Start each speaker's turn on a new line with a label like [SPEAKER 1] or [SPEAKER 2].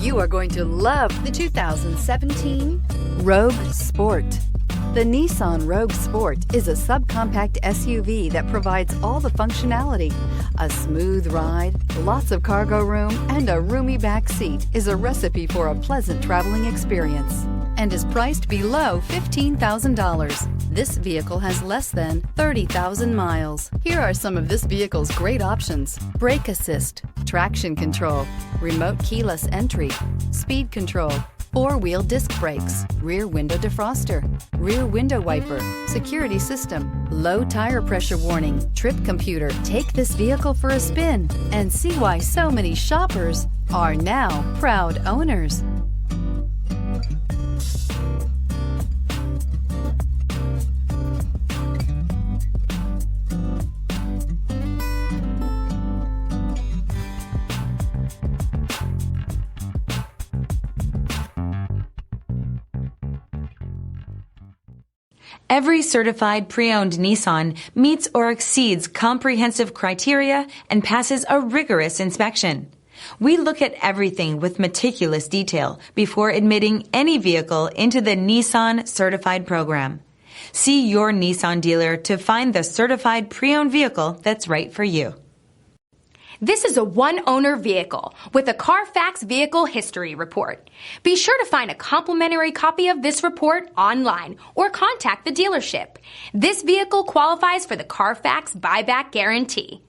[SPEAKER 1] You are going to love the 2017 Rogue Sport. The Nissan Rogue Sport is a subcompact SUV that provides all the functionality. A smooth ride, lots of cargo room, and a roomy back seat is a recipe for a pleasant traveling experience and is priced below $15,000. This vehicle has less than 30,000 miles. Here are some of this vehicle's great options: brake assist, traction control, remote keyless entry, speed control, four-wheel disc brakes, rear window defroster, rear window wiper, security system, low tire pressure warning, trip computer. Take this vehicle for a spin and see why so many shoppers are now proud owners.
[SPEAKER 2] Every certified pre-owned Nissan meets or exceeds comprehensive criteria and passes a rigorous inspection. We look at everything with meticulous detail before admitting any vehicle into the Nissan Certified Program. See your Nissan dealer to find the certified pre-owned vehicle that's right for you.
[SPEAKER 3] This is a one-owner vehicle with a Carfax Vehicle History Report. Be sure to find a complimentary copy of this report online or contact the dealership. This vehicle qualifies for the Carfax Buyback Guarantee.